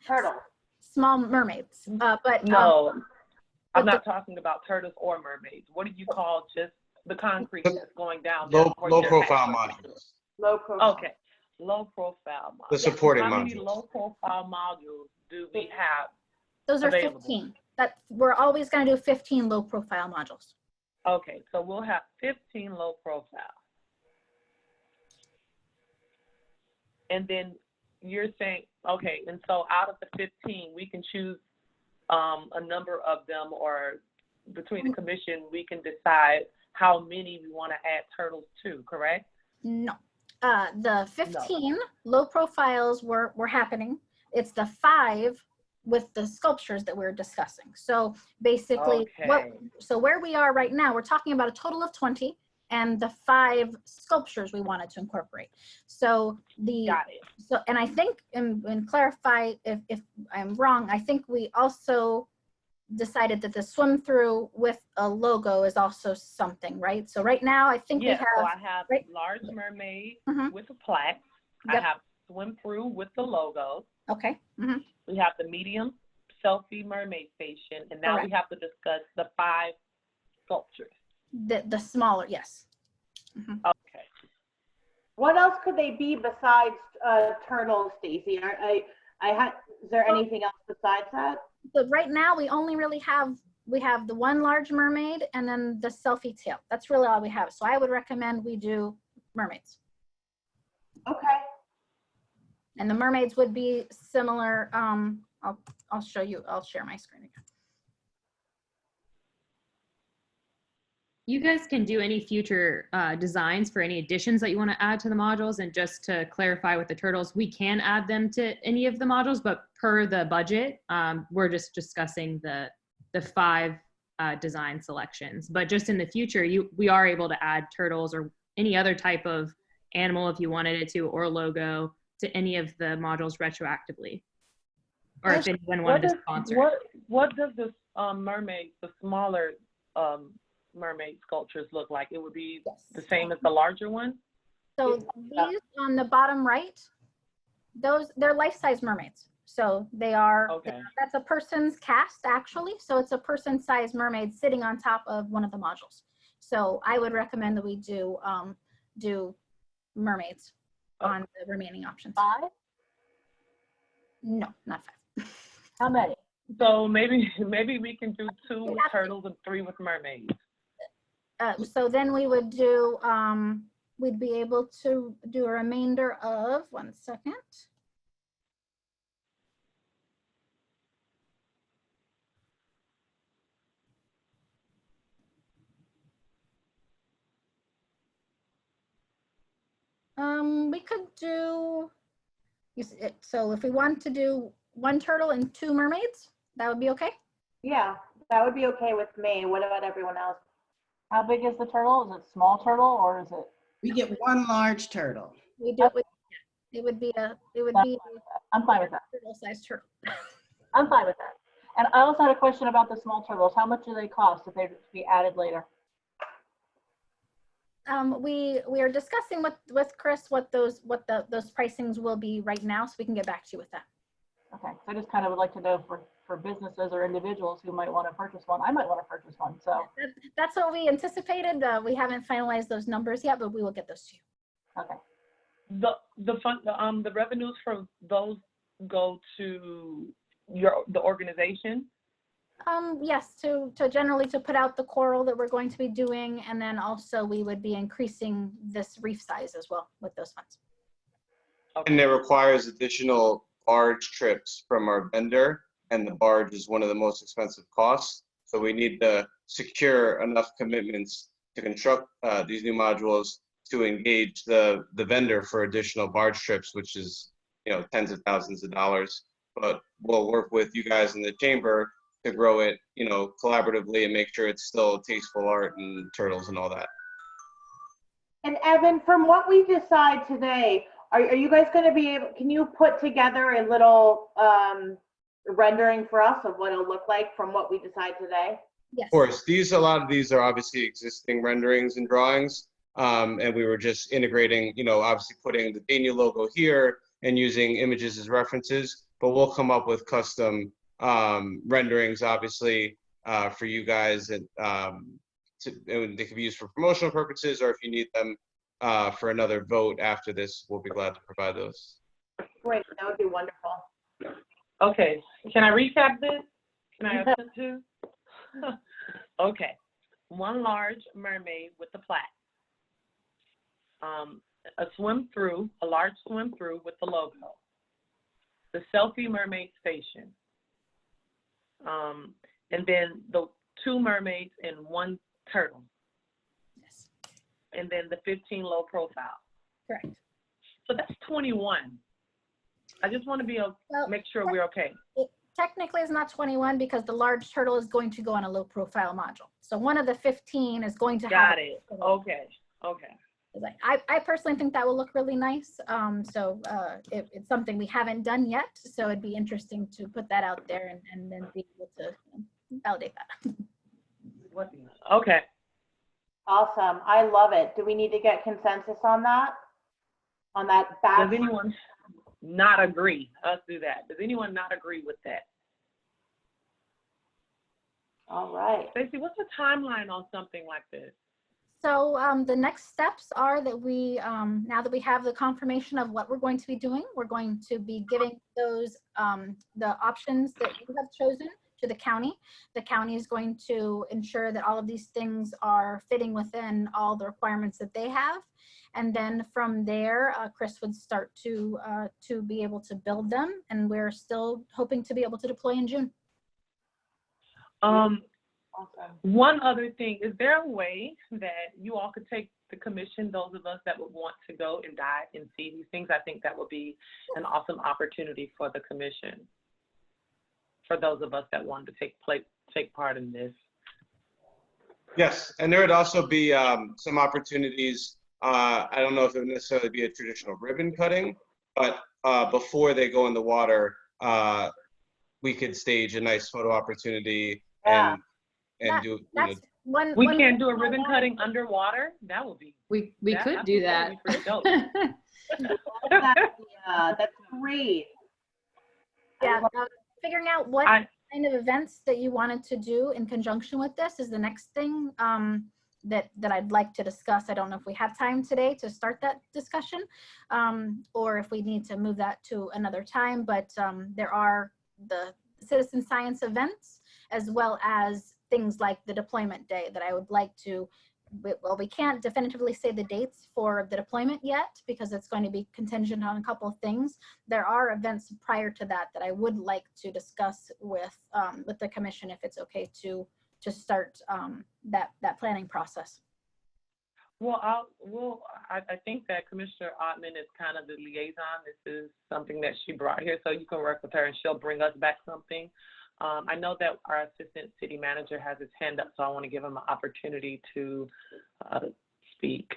Turtles. Small mermaids. But no, I'm not talking about turtles or mermaids. What do you call just the concrete that's going down? Low profile modules. Low profile. Okay, low profile modules. The supporting How many modules. low profile modules do we have? those are available? 15. That we're always going to do 15 low profile modules. Okay, so we'll have 15 low profile. And then you're saying, okay, and so out of the 15, we can choose a number of them, or between the commission, we can decide how many we want to add turtles to, correct? No. The 15 low profiles were happening. It's the 5 with the sculptures that we're discussing. So basically, so where we are right now, we're talking about a total of 20 and the 5 sculptures we wanted to incorporate. So and I think, and clarify if I'm wrong, I think we also decided that the swim through with a logo is also something, right? So right now, I think we have. So I have large mermaid with a plaque. Yep. I have swim through with the logo. Okay. We have the medium selfie mermaid station, and now we have to discuss the 5 sculptures. The smaller, yes. Okay. What else could they be besides turtles, Stacey? Is there anything else besides that? So right now we only really have, we have the 1 large mermaid and then the selfie tail. That's really all we have. So I would recommend we do mermaids. Okay. And the mermaids would be similar. I'll show you, I'll share my screen again. You guys can do any future designs for any additions that you want to add to the modules. And just to clarify with the turtles, we can add them to any of the modules, but per the budget, we're just discussing the 5 design selections. But just in the future, we are able to add turtles or any other type of animal if you wanted it to, or logo to any of the modules retroactively. Or if anyone wanted to sponsor. What does this mermaid, the smaller mermaid sculptures look like? It would be the same as the larger one? So these on the bottom right, they're life-size mermaids. So they are, that's a person's cast actually. So it's a person-sized mermaid sitting on top of one of the modules. So I would recommend that we do mermaids on the remaining options. 5? No, not 5. How many? So maybe we can do 2 with turtles and 3 with mermaids. So then we would do, we'd be able to do a remainder of, 1 second. We could do, so if we want to do 1 turtle and 2 mermaids, that would be okay? Yeah, that would be okay with me. What about everyone else? How big is the turtle? Is it small turtle or is it? We get 1 large turtle. We do it would be I'm fine with that. Turtle-sized turtle. I'm fine with that. And I also had a question about the small turtles. How much do they cost if they be added later? We are discussing with Chris what those pricings will be right now, so we can get back to you with that. Okay, so I just kind of would like to know for businesses or individuals who might want to purchase one. I might want to purchase one, so. That's what we anticipated. We haven't finalized those numbers yet, but we will get those to you. Okay. The revenues from those go to the organization? Yes, to generally to put out the coral that we're going to be doing, and then also we would be increasing this reef size as well with those funds. And it requires additional barge trips from our vendor, and the barge is one of the most expensive costs. So we need to secure enough commitments to construct these new modules to engage the vendor for additional barge trips, which is, you know, tens of thousands of dollars. But we'll work with you guys in the chamber to grow it, you know, collaboratively and make sure it's still tasteful art and turtles and all that. And Evan, from what we decide today, are you guys going to be able, can you put together a little rendering for us of what it'll look like from what we decide today? Yes. Of course, a lot of these are obviously existing renderings and drawings. And we were just integrating, you know, obviously putting the Dania logo here and using images as references, but we'll come up with custom renderings, obviously, for you guys, and they can be used for promotional purposes, or if you need them for another vote after this, we'll be glad to provide those. Great, that would be wonderful. Okay, can I recap this? Can I attempt to? Okay, one large mermaid with the plaque. A large swim through with the logo. The Selfie mermaid station. And then the 2 mermaids and 1 turtle. Yes. And then the 15 low profile. Correct. So that's 21. I just want to make sure we're okay. Technically, it's not 21 because the large turtle is going to go on a low profile module. So one of the 15 is going to have. Got it. Okay. I personally think that will look really nice. It's something we haven't done yet. So it'd be interesting to put that out there and then be able to validate that. Okay. Awesome. I love it. Do we need to get consensus on that? On that back? Does anyone not agree? Let's do that. Does anyone not agree with that? All right. Stacey, what's the timeline on something like this? So the next steps are that we, now that we have the confirmation of what we're going to be doing, we're going to be giving those, the options that you have chosen to the county. The county is going to ensure that all of these things are fitting within all the requirements that they have. And then from there, Chris would start to be able to build them. And we're still hoping to be able to deploy in June. Awesome. One other thing, is there a way that you all could take the commission, those of us that would want to go and dive and see these things? I think that would be an awesome opportunity for the commission, for those of us that wanted to take part in this. Yes, and there would also be some opportunities. I don't know if it would necessarily be a traditional ribbon cutting, but before they go in the water, we could stage a nice photo opportunity and do. We can't do a ribbon cutting underwater. That would be. We could do that. That would be pretty dope. That's great. Yeah, figuring out what kind of events that you wanted to do in conjunction with this is the next thing that I'd like to discuss. I don't know if we have time today to start that discussion, or if we need to move that to another time, but there are the citizen science events as well as things like the deployment day that I would like to, well, we can't definitively say the dates for the deployment yet because it's going to be contingent on a couple of things. There are events prior to that that I would like to discuss with the commission if it's okay to start that planning process. Well, I think that Commissioner Ottman is kind of the liaison. This is something that she brought here, so you can work with her and she'll bring us back something. I know that our assistant city manager has his hand up, so I want to give him an opportunity to speak.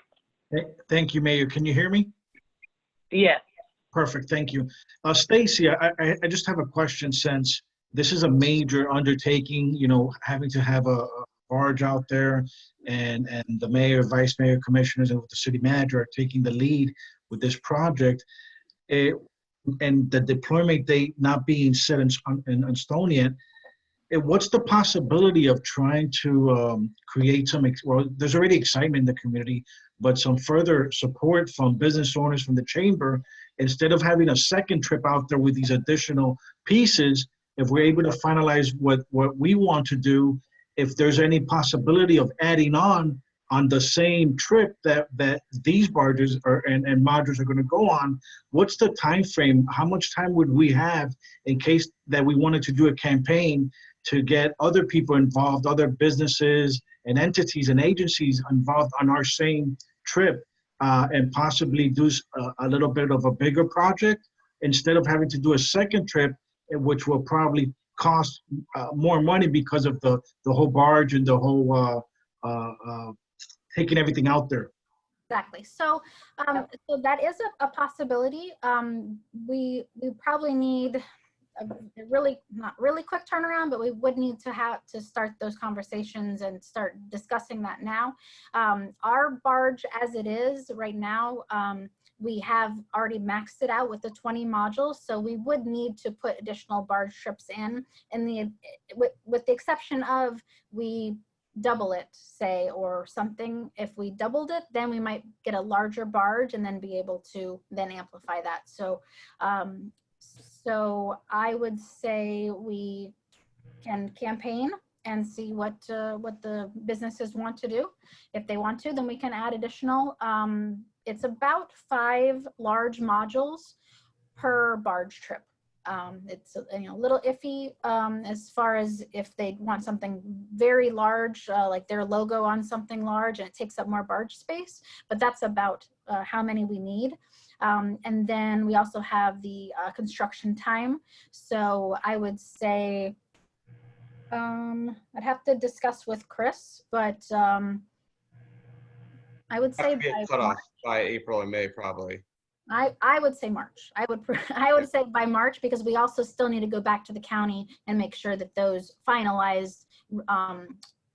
Thank you, Mayor. Can you hear me? Yes. Perfect. Thank you. Stacey, I just have a question since this is a major undertaking, you know, having to have a barge out there, and the mayor, vice mayor, commissioners, and with the city manager are taking the lead with this project. And the deployment date not being set in stone yet, what's the possibility of trying to create some, well, there's already excitement in the community, but some further support from business owners, from the chamber, instead of having a second trip out there with these additional pieces, if we're able to finalize what we want to do, if there's any possibility of adding on the same trip that these barges and modules are going to go on, what's the time frame? How much time would we have in case that we wanted to do a campaign to get other people involved, other businesses and entities and agencies involved on our same trip, and possibly do a little bit of a bigger project instead of having to do a second trip, which will probably cost more money because of the whole barge and the whole taking everything out there. Exactly. So, so that is a possibility. We probably need a not really quick turnaround, but we would need to start those conversations and start discussing that now. Our barge as it is right now, we have already maxed it out with the 20 modules, so we would need to put additional barge trips in with the exception of we double it, say, or something. If we doubled it, then we might get a larger barge and then be able to then amplify that. So so I would say we can campaign and see what the businesses want to do. If they want to, then we can add additional. It's about 5 large modules per barge trip. It's a little iffy as far as if they want something very large, like their logo on something large, and it takes up more barge space, but that's about how many we need. And then we also have the construction time. So I would say, I'd have to discuss with Chris, but I would say Cut off by April and May, probably. I would say March. I would say by March, because we also still need to go back to the county and make sure that those finalized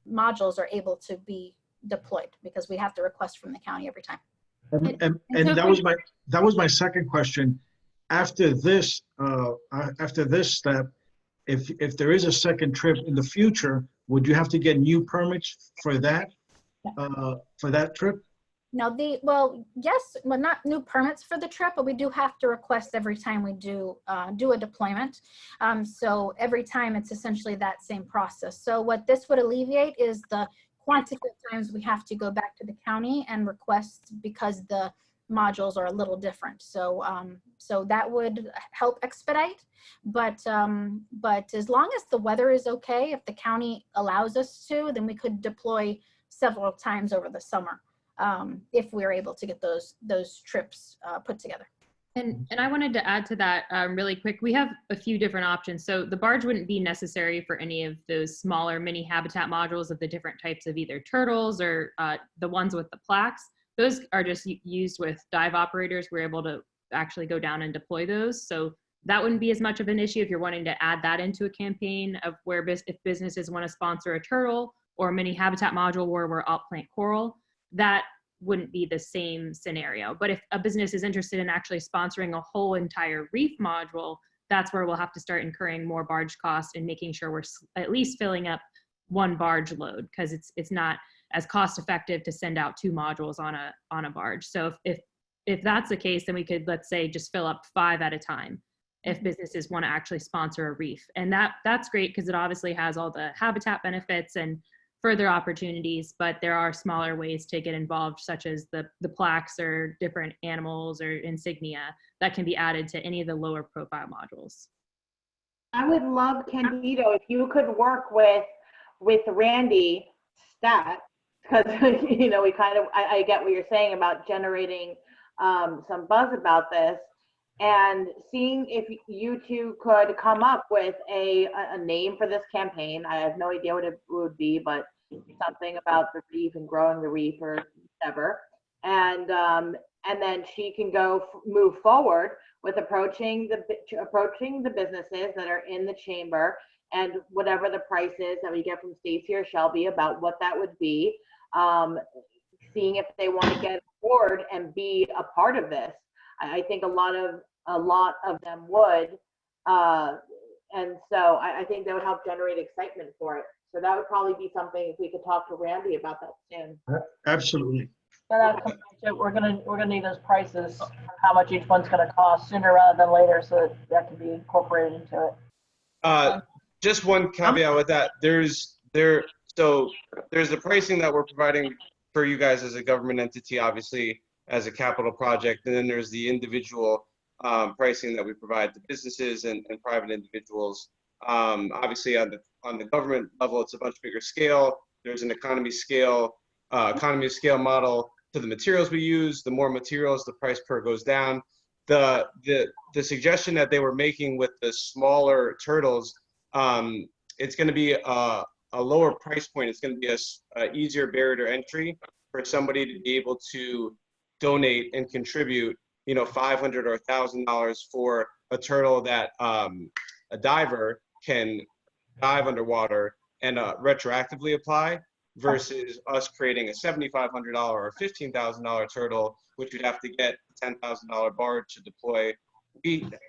modules are able to be deployed, because we have to request from the county every time. And that was my second question. After this step, if there is a second trip in the future, would you have to get new permits for that trip? No, well, yes, well, not new permits for the trip, but we do have to request every time we do a deployment. So every time it's essentially that same process. So what this would alleviate is the quantity of times we have to go back to the county and request, because the modules are a little different. So so that would help expedite, but as long as the weather is okay, if the county allows us to, then we could deploy several times over the summer, if we're able to get those trips put together. And I wanted to add to that really quick. We have a few different options. So the barge wouldn't be necessary for any of those smaller mini habitat modules of the different types of either turtles or the ones with the plaques. Those are just used with dive operators. We're able to actually go down and deploy those. So that wouldn't be as much of an issue if you're wanting to add that into a campaign of where if businesses want to sponsor a turtle or a mini habitat module where we're outplant coral. That wouldn't be the same scenario. But if a business is interested in actually sponsoring a whole entire reef module, that's where we'll have to start incurring more barge costs and making sure we're at least filling up one barge load, because it's not as cost effective to send out 2 modules on a barge. So if that's the case, then we could, let's say, just fill up 5 at a time if businesses want to actually sponsor a reef. And that's great, because it obviously has all the habitat benefits and further opportunities, but there are smaller ways to get involved, such as the plaques or different animals or insignia that can be added to any of the lower profile modules. I would love, Candido, if you could work with Randy Stat, because we kind of, I get what you're saying about generating some buzz about this, and seeing if you two could come up with a name for this campaign. I have no idea what it would be, but something about the reef and growing the reef or whatever. And and then she can move forward with approaching the businesses that are in the chamber, and whatever the price is that we get from Stacy or Shelby about what that would be, seeing if they want to get on board and be a part of this. I think a lot of them would, and so I think that would help generate excitement for it. So that would probably be something, if we could talk to Randy about that soon. Absolutely. We're gonna need those prices, how much each one's gonna cost sooner rather than later, so that can be incorporated into it. Just one caveat with that. There's the pricing that we're providing for you guys as a government entity, obviously as a capital project, and then there's the individual pricing that we provide to businesses and private individuals. Obviously on the government level, it's a much bigger scale. There's an economy of scale model to the materials we use. The more materials, the price per goes down. The suggestion that they were making with the smaller turtles, it's going to be a lower price point. It's going to be a easier barrier to entry for somebody to be able to donate and contribute, $500 or $1,000 for a turtle that a diver can dive underwater and retroactively apply, versus us creating a $7,500 or $15,000 turtle, which you'd have to get a $10,000 barge to deploy.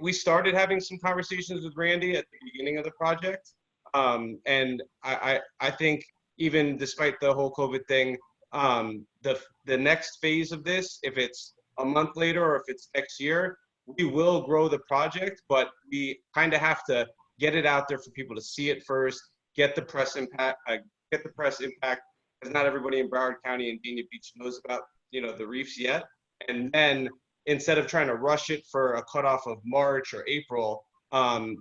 We started having some conversations with Randy at the beginning of the project, and I think even despite the whole COVID thing, the next phase of this, if it's a month later or if it's next year, we will grow the project, but we kind of have to get it out there for people to see it first, get the press impact, because not everybody in Broward County and Dania Beach knows about, the reefs yet. And then instead of trying to rush it for a cutoff of March or April,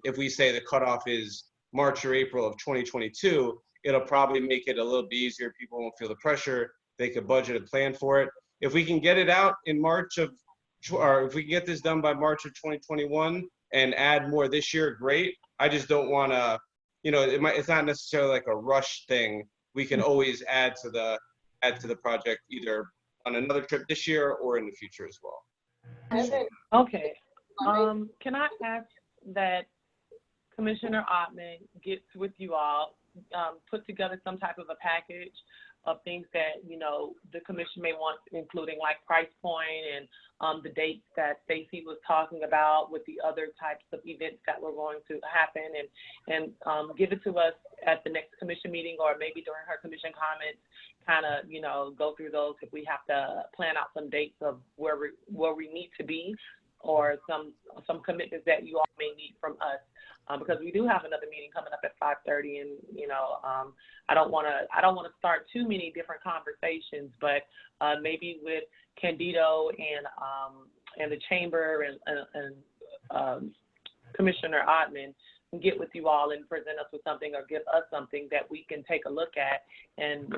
if we say the cutoff is March or April of 2022, it'll probably make it a little bit easier. People won't feel the pressure. They could budget and plan for it. If we can get it out in or if we can get this done by March of 2021 and add more this year, great. I just don't want to, it's not necessarily like a rush thing. We can always add to the project either on another trip this year or in the future as well. Okay. Can I ask that Commissioner Ottman gets with you all, put together some type of a package of things that, the commission may want, including like price point and the dates that Stacy was talking about with the other types of events that were going to happen, and give it to us at the next commission meeting, or maybe during her commission comments, kind of, go through those if we have to plan out some dates of where we need to be, or some commitments that you all may need from us. Because we do have another meeting coming up at 5:30, and I don't want to start too many different conversations, but maybe with Candido and the chamber and Commissioner Ottman, and get with you all and present us with something, or give us something that we can take a look at, and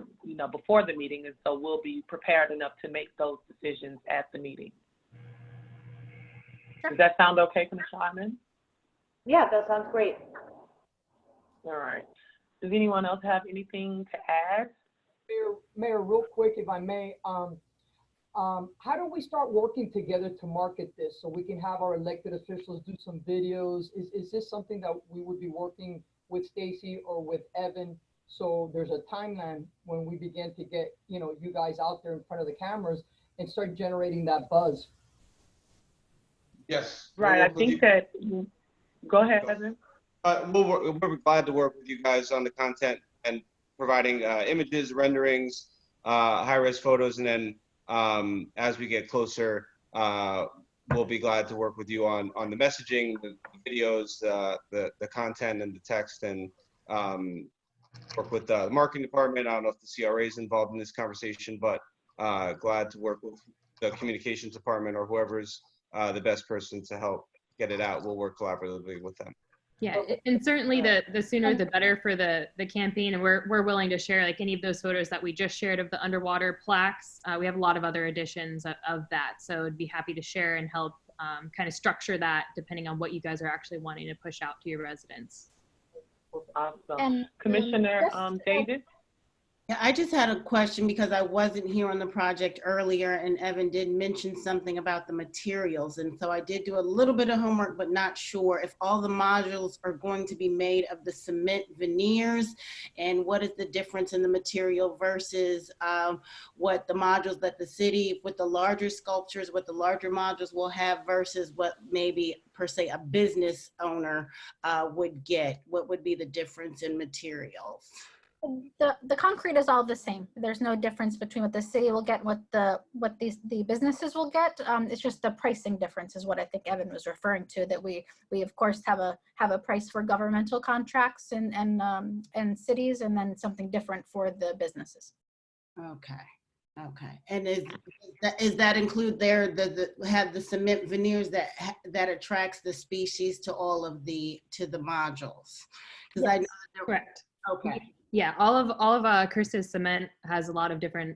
before the meeting, and so we'll be prepared enough to make those decisions at the meeting. Does that sound okay, Commissioner Ottman? Yeah, that sounds great. All right. Does anyone else have anything to add? Mayor, real quick, if I may, how do we start working together to market this so we can have our elected officials do some videos? Is this something that we would be working with Stacy or with Evan? So there's a timeline when we begin to get, you guys out there in front of the cameras and start generating that buzz. Yes. Right. I think that. Go ahead, Evan. We're glad to work with you guys on the content and providing images, renderings, high-res photos, and then as we get closer, we'll be glad to work with you on the messaging, the videos, the content, and the text, and work with the marketing department. I don't know if the CRA is involved in this conversation, but glad to work with the communications department or whoever's the best person to help get it out. We'll work collaboratively with them. Yeah, and certainly the sooner the better for the campaign, and we're willing to share like any of those photos that we just shared of the underwater plaques. We have a lot of other editions of that, so I'd be happy to share and help kind of structure that depending on what you guys are actually wanting to push out to your residents. Awesome. And Commissioner Davis? Yeah, I just had a question because I wasn't here on the project earlier and Evan did mention something about the materials. And so I did do a little bit of homework, but not sure if all the modules are going to be made of the cement veneers and what is the difference in the material versus what the modules that the city with the larger sculptures, what the larger modules will have versus what maybe per se a business owner would get. What would be the difference in materials? The concrete is all the same. There's no difference between what the city will get and what the businesses will get. It's just the pricing difference is what I think Evan was referring to, that we of course have a price for governmental contracts and cities, and then something different for the businesses. Okay. Okay. And is that include there have the cement veneers that attracts the species to all of the modules? Because Yes, I know correct. Okay. Yeah, all of Chris's cement has a lot of different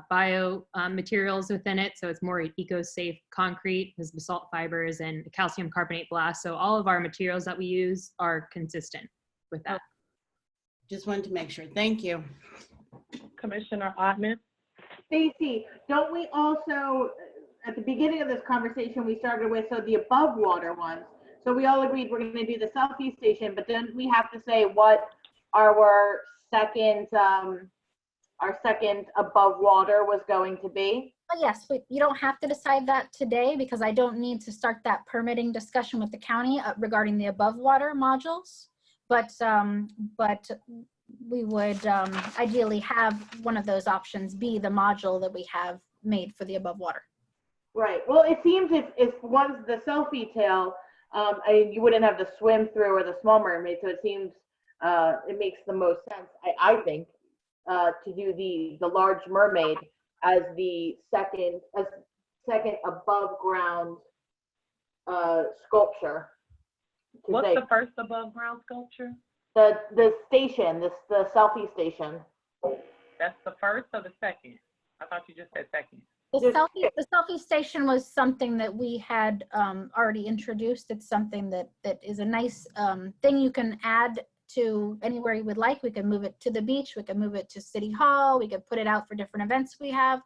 bio materials within it. So it's more eco-safe concrete, has basalt fibers and calcium carbonate blast. So all of our materials that we use are consistent with that. Just wanted to make sure. Thank you. Commissioner Ottman? Stacy, don't we also, at the beginning of this conversation, we started with, so the above water ones. So we all agreed we're going to do the selfie station, but then we have to say what our second above water was going to be. Yes, but you don't have to decide that today because I don't need to start that permitting discussion with the county regarding the above water modules. But we would ideally have one of those options be the module that we have made for the above water. Right. Well, it seems if one's the selfie tail, you wouldn't have the swim through or the small mermaid. So it seems it makes the most sense, I think, to do the large mermaid as the second above ground sculpture. What's the first above ground sculpture? The station, the selfie station. That's the first or the second? I thought you just said second. The selfie station was something that we had already introduced. It's something that is a nice thing you can add to anywhere you would like. We can move it to the beach. We can move it to City Hall. We could put it out for different events we have.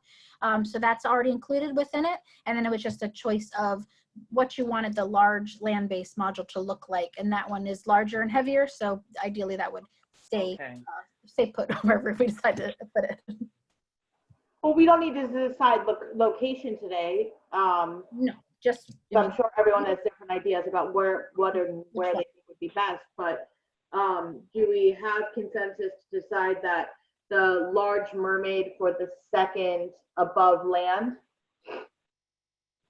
So that's already included within it. And then it was just a choice of what you wanted the large land-based module to look like. And that one is larger and heavier. So ideally that would stay put wherever we decide to put it. Well, we don't need to decide location today. No, just. I'm sure everyone has different ideas about where they think would be best, but do we have consensus to decide that the large mermaid for the second above land?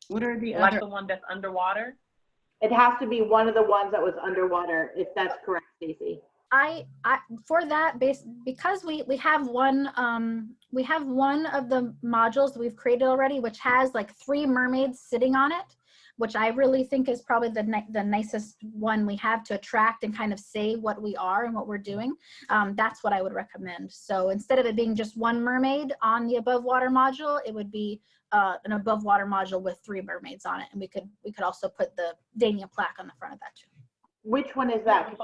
What are the like the one that's underwater? It has to be one of the ones that was underwater, if that's correct, Stacy. I for that because we have one of the modules that we've created already, which has like 3 mermaids sitting on it, which I really think is probably the nicest one we have to attract and kind of say what we are and what we're doing. That's what I would recommend. So instead of it being just 1 mermaid on the above water module, it would be an above water module with 3 mermaids on it, and we could also put the Dania plaque on the front of that too. Which one is that?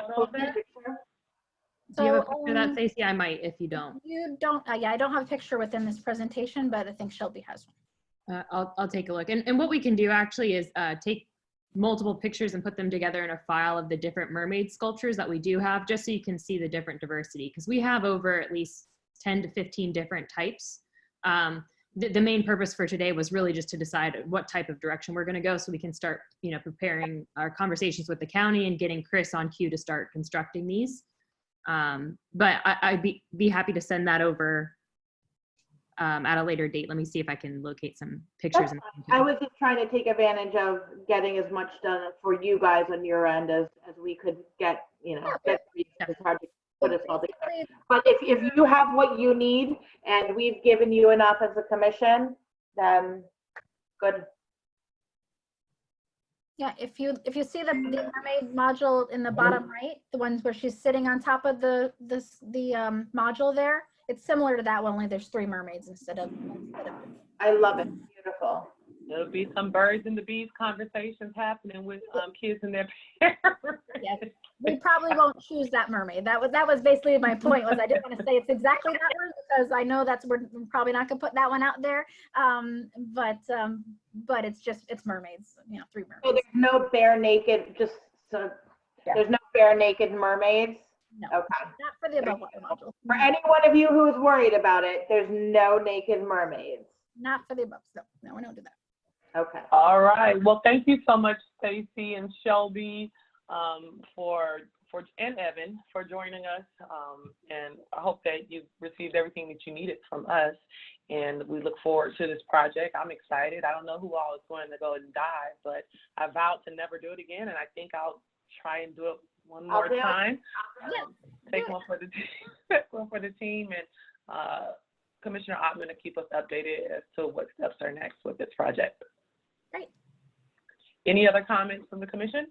Do you have a picture of that, Stacey? I might if you don't. You don't? Yeah, I don't have a picture within this presentation, but I think Shelby has one. I'll take a look. And what we can do actually is take multiple pictures and put them together in a file of the different mermaid sculptures that we do have, just so you can see the different diversity, because we have over at least 10 to 15 different types. The main purpose for today was really just to decide what type of direction we're going to go, so we can start, preparing our conversations with the county and getting Chris on cue to start constructing these. But I'd be happy to send that over at a later date. Let me see if I can locate some pictures. I was just trying to take advantage of getting as much done for you guys on your end as we could get, get the project put us all together. But if you have what you need and we've given you enough as a commission, then good. Yeah, if you see the mermaid module in the bottom right, the ones where she's sitting on top of the module there, it's similar to that one, only there's 3 mermaids instead of. I love it. Beautiful. There'll be some birds and the bees conversations happening with kids and their parents. Yes. we probably won't choose that mermaid. That was basically my point. Was I didn't want to say it's exactly that one because I know we're probably not gonna put that one out there. But it's mermaids. You know, 3 mermaids. So there's no bare naked, there's no bare naked mermaids? No, Okay. not for the above water module. For any one of you who is worried about it, there's no naked mermaids. Not for the above. No, we don't do that. Okay. All right. Well, thank you so much, Stacy and Shelby, and Evan for joining us. And I hope that you received everything that you needed from us. And we look forward to this project. I'm excited. I don't know who all is going to go and dive, but I vowed to never do it again. And I think I'll try and do it one more time. Take one for the team, one for the team, and Commissioner Ottman to keep us updated as to what steps are next with this project. Great. Any other comments from the commission?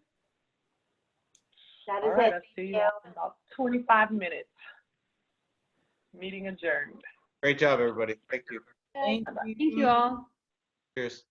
That All is right, it. I'll see you in about 25 minutes. Meeting adjourned. Great job, everybody. Thank you. Thank you all. Cheers.